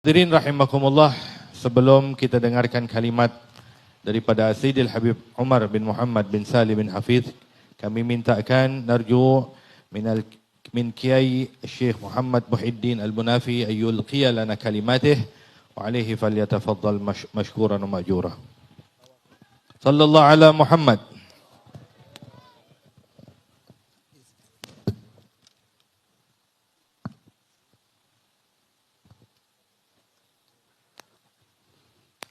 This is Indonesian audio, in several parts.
Hadirin rahimakumullah, sebelum kita dengarkan kalimat daripada Sayyidil Habib Umar bin Muhammad bin Salim bin Hafidh, kami mintakan narju min Kiai Syekh Muhammad Muhyiddin Al-Bunafi ayyulqiya lana kalimatih wa alaihi falyatafaddal mashkuran wa ma'jura. Sallallahu ala Muhammad.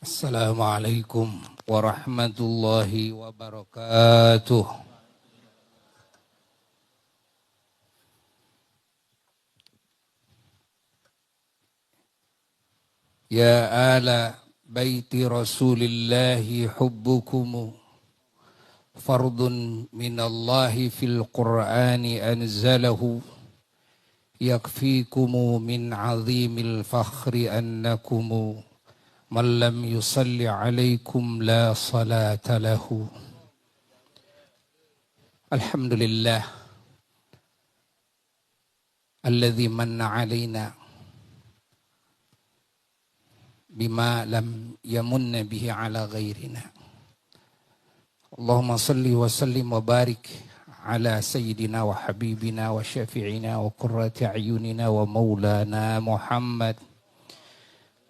Assalamualaikum warahmatullahi wabarakatuh. Ya ala baiti Rasulillahi hubbukum fardun minallahi fil Qur'ani anzalahu yakfikum min azimil fakhri annakum man lam yusalli alaikum la salata lahu. Alhamdulillah alladzi manna alaina bima lam yamunna bihi ala ghairina. Allahumma salli wa sallim wa barik ala sayyidina wa habibina wa syafi'ina wa qurrati a'yunina wa maulana Muhammad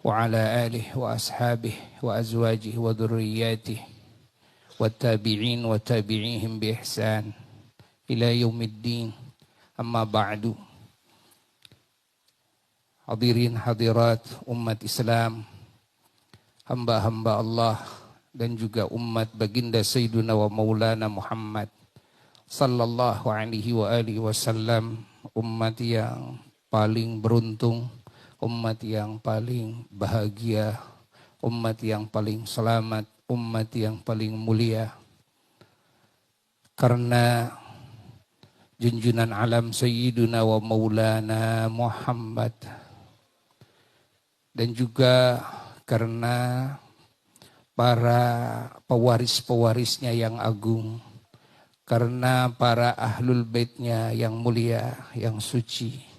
wa ala alihi wa ashabihi wa azwajihi wa dhurriyyatihi wa tabi'in wa tabi'ihim bi ihsan ila yaumiddin. Amma ba'du. Hadirin hadirat umat Islam, hamba-hamba Allah dan juga umat baginda Sayyiduna wa Maulana Muhammad sallallahu alaihi wa alihi wasallam, umat yang paling beruntung, umat yang paling bahagia, umat yang paling selamat, umat yang paling mulia. Karena junjunan alam Sayyiduna wa Maulana Muhammad, dan juga karena para pewaris-pewarisnya yang agung, karena para ahlul baitnya yang mulia, yang suci,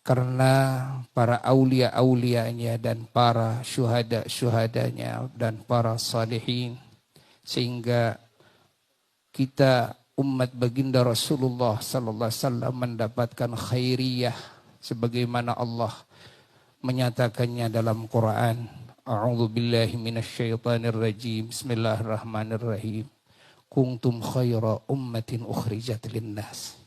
karena para aulia-aulianya dan para syuhada-syuhadanya dan para salihin, sehingga kita umat baginda Rasulullah sallallahu alaihi wasallam mendapatkan khairiyah sebagaimana Allah menyatakannya dalam Quran. A'udzu billahi minasyaitonir rajim. Bismillahirrahmanirrahim. Kuntum khaira ummatin ukhrijat linnas.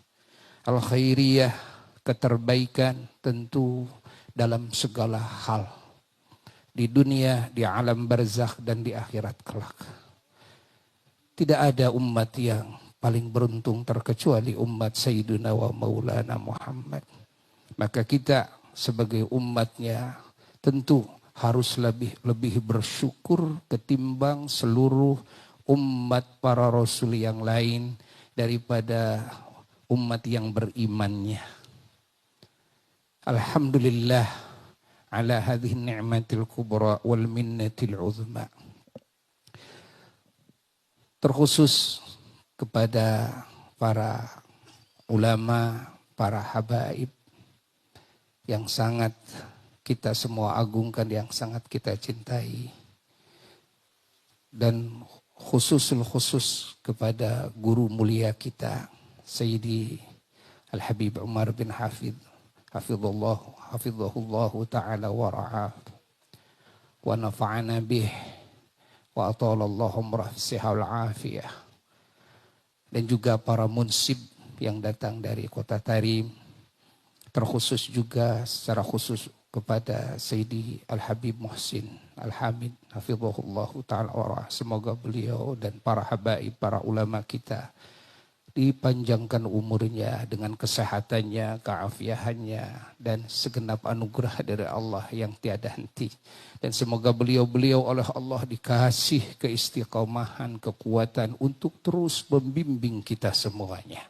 Al khairiyah, keterbaikan tentu dalam segala hal, di dunia, di alam barzakh dan di akhirat kelak. Tidak ada umat yang paling beruntung terkecuali umat Sayyiduna wa Maulana Muhammad. Maka kita sebagai umatnya tentu harus lebih bersyukur ketimbang seluruh umat para rasul yang lain daripada umat yang berimannya. Alhamdulillah ala hadhihi ni'matil kubra wal minnatil uzma. Terkhusus kepada para ulama, para habaib yang sangat kita semua agungkan, yang sangat kita cintai, dan khusus kepada guru mulia kita Sayyidi Al-Habib Umar bin Hafidh hafidhahullah ta'ala wa ra'ah wa nafa'ana bih wa atalallahu umrah sihal afiyah, dan juga para munsib yang datang dari kota Tarim, terkhusus juga secara khusus kepada Sayyidi Al-Habib Muhsin Al-Hamid hafidhahullah ta'ala wa ra'ah. Semoga beliau dan para habaib, para ulama kita dipanjangkan umurnya dengan kesehatannya, keafiahannya, dan segenap anugerah dari Allah yang tiada henti. Dan semoga beliau-beliau oleh Allah dikasih keistiqomahan, kekuatan untuk terus membimbing kita semuanya,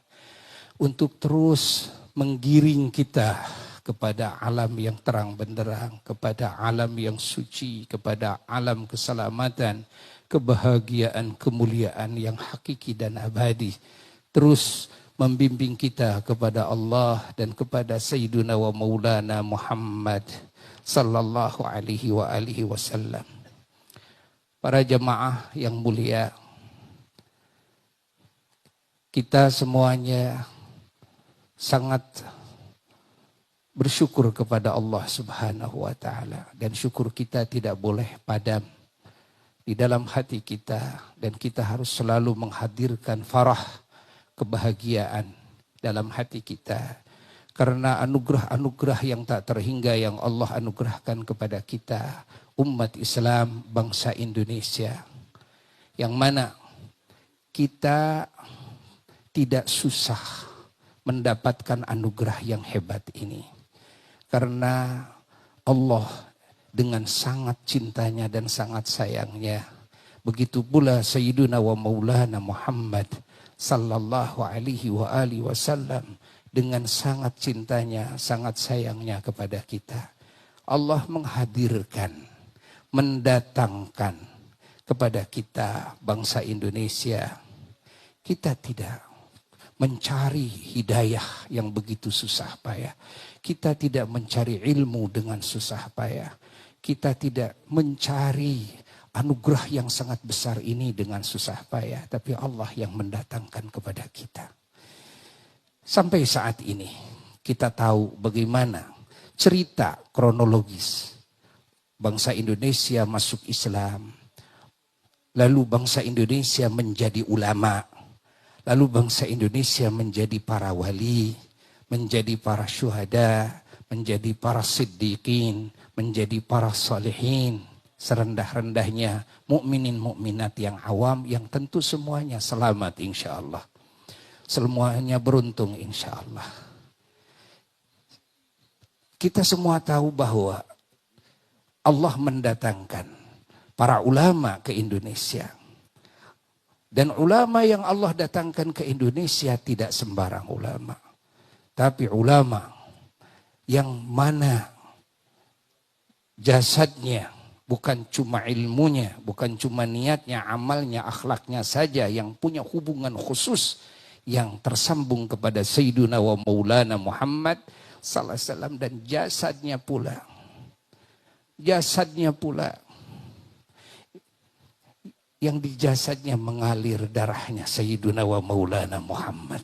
untuk terus menggiring kita kepada alam yang terang benderang, kepada alam yang suci, kepada alam keselamatan, kebahagiaan, kemuliaan yang hakiki dan abadi. Terus membimbing kita kepada Allah dan kepada Sayyiduna wa Maulana Muhammad sallallahu alaihi wa alihi wasallam. Para jemaah yang mulia, kita semuanya sangat bersyukur kepada Allah Subhanahu wa taala, dan syukur kita tidak boleh padam di dalam hati kita, dan kita harus selalu menghadirkan farah, kebahagiaan dalam hati kita. Karena anugerah-anugerah yang tak terhingga yang Allah anugerahkan kepada kita, umat Islam, bangsa Indonesia, yang mana kita tidak susah mendapatkan anugerah yang hebat ini. Karena Allah dengan sangat cintanya dan sangat sayangnya, begitu pula Sayyiduna wa Maulana Muhammad sallallahu alaihi wa alihi wasallam dengan sangat cintanya, sangat sayangnya kepada kita. Allah menghadirkan, mendatangkan kepada kita bangsa Indonesia. Kita tidak mencari hidayah yang begitu susah payah. Kita tidak mencari ilmu dengan susah payah. Kita tidak mencari anugerah yang sangat besar ini dengan susah payah. Tapi Allah yang mendatangkan kepada kita. Sampai saat ini kita tahu bagaimana cerita kronologis bangsa Indonesia masuk Islam. Lalu bangsa Indonesia menjadi ulama. Lalu bangsa Indonesia menjadi para wali, menjadi para syuhada, menjadi para siddiqin, menjadi para salihin. Serendah-rendahnya mukminin mukminat yang awam, yang tentu semuanya selamat insya Allah. Semuanya beruntung insya Allah. Kita semua tahu bahwa Allah mendatangkan para ulama ke Indonesia. Dan ulama yang Allah datangkan ke Indonesia tidak sembarang ulama. Tapi ulama yang mana jasadnya bukan cuma ilmunya, bukan cuma niatnya, amalnya, akhlaknya saja yang punya hubungan khusus yang tersambung kepada Sayyiduna wa Maulana Muhammad sallallahu alaihi wasallam, dan jasadnya pula yang di jasadnya mengalir darahnya Sayyiduna wa Maulana Muhammad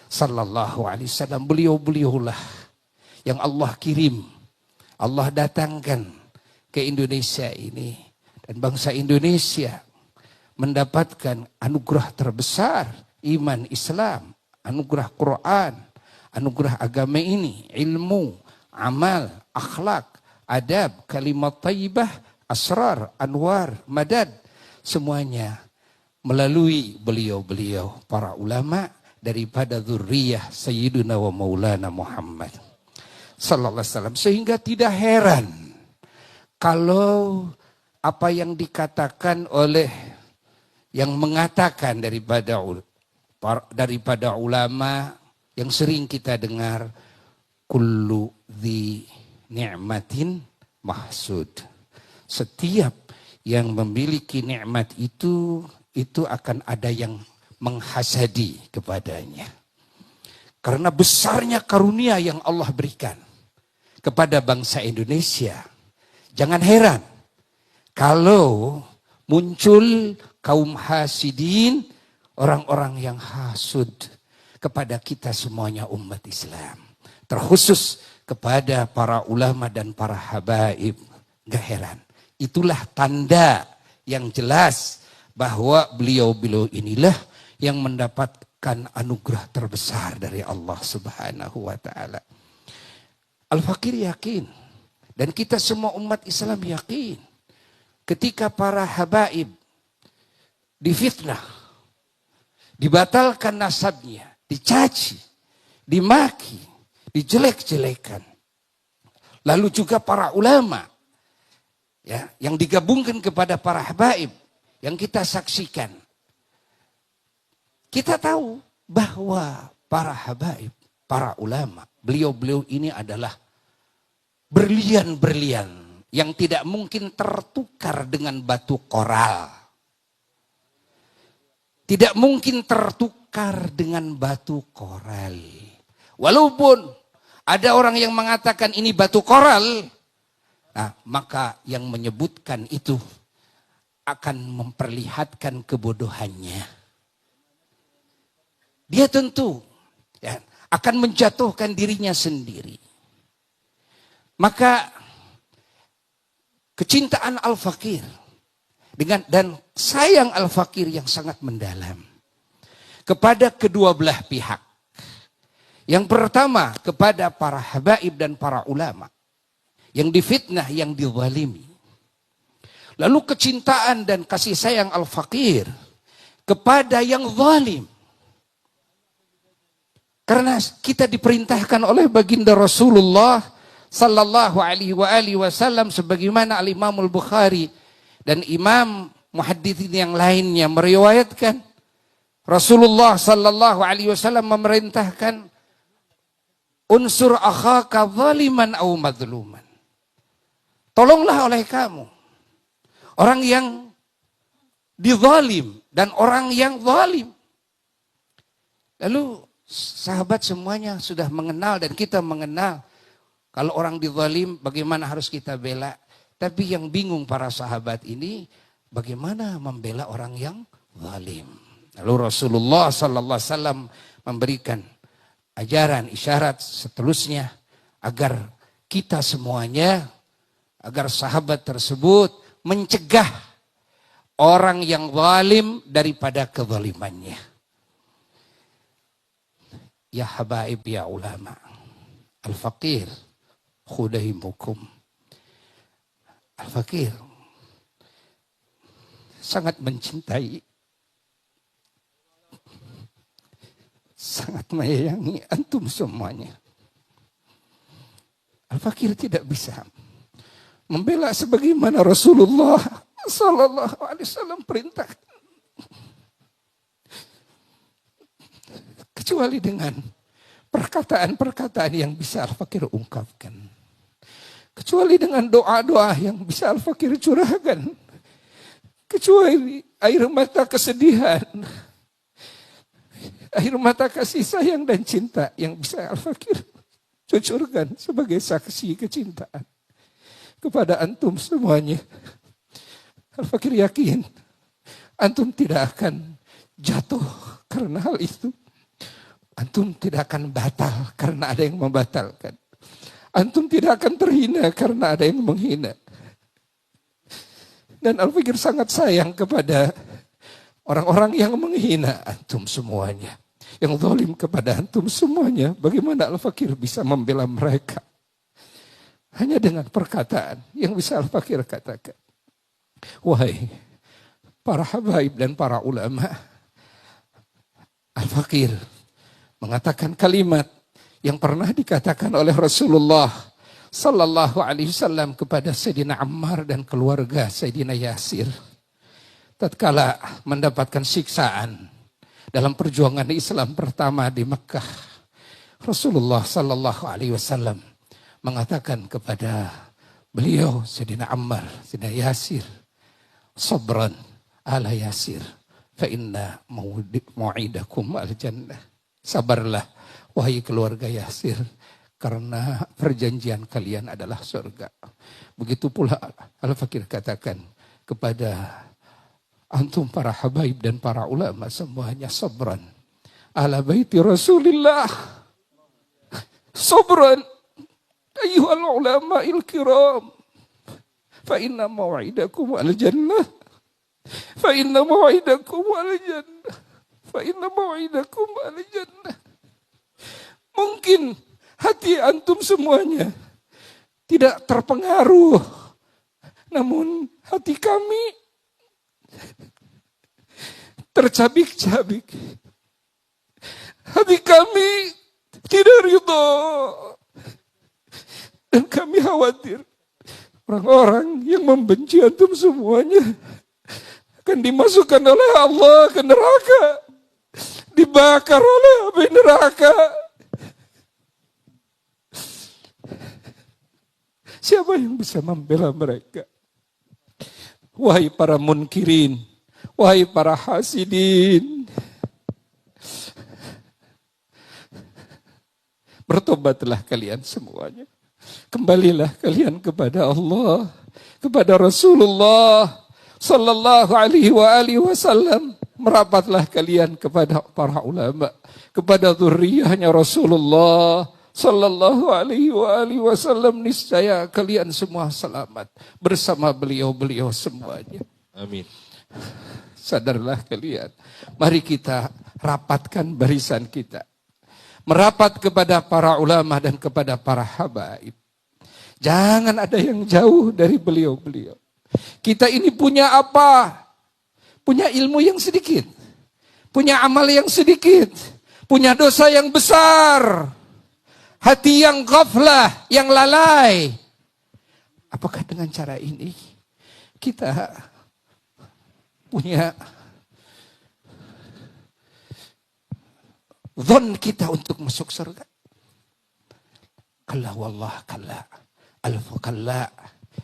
sallallahu alaihi wasallam. Beliau-beliaulah yang Allah kirim, Allah datangkan ke Indonesia ini, dan bangsa Indonesia mendapatkan anugerah terbesar, iman Islam, anugerah Quran, anugerah agama ini, ilmu, amal, akhlak, adab, kalimat thayyibah, asrar, anwar, madad, semuanya melalui beliau-beliau para ulama daripada zurriyah Sayyiduna wa Maulana Muhammad sallallahu alaihi wasallam. Sehingga tidak heran kalau apa yang dikatakan oleh yang mengatakan daripada ulama yang sering kita dengar, kullu dzi ni'matin mahsud. Setiap yang memiliki nikmat itu akan ada yang menghasadi kepadanya. Karena besarnya karunia yang Allah berikan kepada bangsa Indonesia. Jangan heran kalau muncul kaum hasidin, orang-orang yang hasud kepada kita semuanya umat Islam. Terkhusus kepada para ulama dan para habaib. Gak heran. Itulah tanda yang jelas bahwa beliau-beliau inilah yang mendapatkan anugerah terbesar dari Allah Subhanahu wa taala. Al-Fakir yakin, dan kita semua umat Islam yakin, ketika para habaib difitnah, dibatalkan nasabnya, dicaci, dimaki, dijelek-jelekan. Lalu juga para ulama ya, yang digabungkan kepada para habaib yang kita saksikan. Kita tahu bahwa para habaib, para ulama, beliau-beliau ini adalah berlian-berlian yang tidak mungkin tertukar dengan batu koral. Tidak mungkin tertukar dengan batu koral. Walaupun ada orang yang mengatakan ini batu koral, Nah, maka yang menyebutkan itu akan memperlihatkan kebodohannya. Dia tentu ya, akan menjatuhkan dirinya sendiri. Maka kecintaan al-fakir dan sayang al-fakir yang sangat mendalam kepada kedua belah pihak. Yang pertama kepada para habaib dan para ulama yang difitnah, yang dizalimi. Lalu kecintaan dan kasih sayang al-fakir kepada yang zalim. Karena kita diperintahkan oleh baginda Rasulullah sallallahu alaihi wasallam sebagaimana Al-Imam Al-Bukhari dan Imam Muhadditsin yang lainnya meriwayatkan Rasulullah sallallahu alaihi wasallam memerintahkan unsur akhaka zaliman aw madluman. Tolonglah oleh kamu orang yang dizalim dan orang yang zalim. Lalu sahabat semuanya sudah mengenal dan kita mengenal kalau orang dizalim bagaimana harus kita bela. Tapi yang bingung para sahabat ini bagaimana membela orang yang zalim. Lalu Rasulullah sallallahu alaihi wasallam memberikan ajaran isyarat seterusnya agar kita semuanya, agar sahabat tersebut mencegah orang yang zalim daripada kezalimannya. Ya habaib ya ulama, al-faqir khudahimukum. Al-fakir sangat mencintai, sangat menyayangi antum semuanya. Al-fakir tidak bisa membela sebagaimana Rasulullah sallallahu alaihi wasallam perintah. Kecuali dengan perkataan-perkataan yang bisa al-fakir ungkapkan. Kecuali dengan doa-doa yang bisa al-fakir curahkan. Kecuali air mata kesedihan, air mata kasih sayang dan cinta yang bisa al-fakir cucurkan sebagai saksi kecintaan kepada antum semuanya. Al-fakir yakin antum tidak akan jatuh karena hal itu. Antum tidak akan batal karena ada yang membatalkan. Antum tidak akan terhina karena ada yang menghina. Dan al-fakir sangat sayang kepada orang-orang yang menghina antum semuanya. Yang zalim kepada antum semuanya. Bagaimana al-fakir bisa membela mereka? Hanya dengan perkataan yang bisa al-fakir katakan. Wahai para habaib dan para ulama, al-fakir mengatakan kalimat yang pernah dikatakan oleh Rasulullah sallallahu alaihi wasallam kepada Sayyidina Ammar dan keluarga Sayyidina Yasir tatkala mendapatkan siksaan dalam perjuangan Islam pertama di Mekah. Rasulullah sallallahu alaihi wasallam mengatakan kepada beliau Sayyidina Ammar, Sayyidina Yasir, sabran ala Yasir fa inna mau'idakum al-jannah. Sabarlah wahai keluarga Yasir, karena perjanjian kalian adalah surga. Begitu pula al-fakir katakan kepada antum para habaib dan para ulama semuanya, sabran ala baiti Rasulillah. Sabran ayyuhal ulama'il kiram. Fa inna mau'idakum al-jannah. Fa inna mau'idakum al-jannah. Fa inna mau'idakum al-jannah. Mungkin hati antum semuanya tidak terpengaruh. Namun hati kami tercabik-cabik. Hati kami tidak ridha. Dan kami khawatir orang-orang yang membenci antum semuanya akan dimasukkan oleh Allah ke neraka. Dibakar oleh api neraka. Siapa yang bisa membela mereka? Wahai para munkirin, wahai para hasidin, bertobatlah kalian semuanya. Kembalilah kalian kepada Allah, kepada Rasulullah sallallahu alaihi wasallam. Merapatlah kalian kepada para ulama, kepada zuriyahnya Rasulullah sallallahu alaihi wasallam. Niscaya kalian semua selamat bersama beliau-beliau semuanya. Amin. Sadarlah kalian. Mari kita rapatkan barisan kita. Merapat kepada para ulama dan kepada para habaib. Jangan ada yang jauh dari beliau-beliau. Kita ini punya apa? Punya ilmu yang sedikit. Punya amal yang sedikit. Punya dosa yang besar. Hati yang ghaflah, yang lalai. Apakah dengan cara ini kita punya zon kita untuk masuk surga? Kalla wallah kalla. Alfa kalla.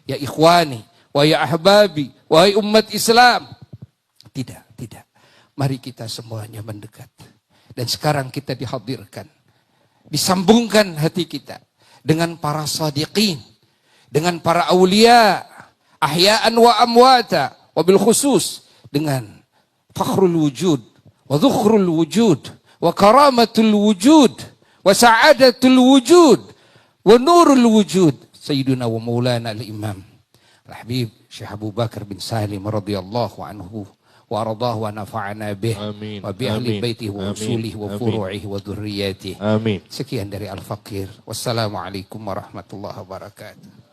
Ya ikhwani, wa ya ahbabi, wahai umat Islam. Tidak, tidak. Mari kita semuanya mendekat. Dan sekarang kita dihadirkan. Disambungkan hati kita dengan para sadiqin, dengan para awliya, ahya'an wa amwata, wabil khusus dengan fakhrul wujud, wa dhukhrul wujud, wa karamatul wujud, wa sa'adatul wujud, wa nurul wujud, Sayyiduna wa maulana al-imam al-habib Syekh Abu Bakar bin Salim radhiyallahu anhu wa radahu wa nafa'ana bih wa bi ahli baitihi wa usulihi wa furu'ihi wa dhurriyyatihi. Amin. Sekian dari Al-Fakir. Wassalamualaikum warahmatullahi wabarakatuh.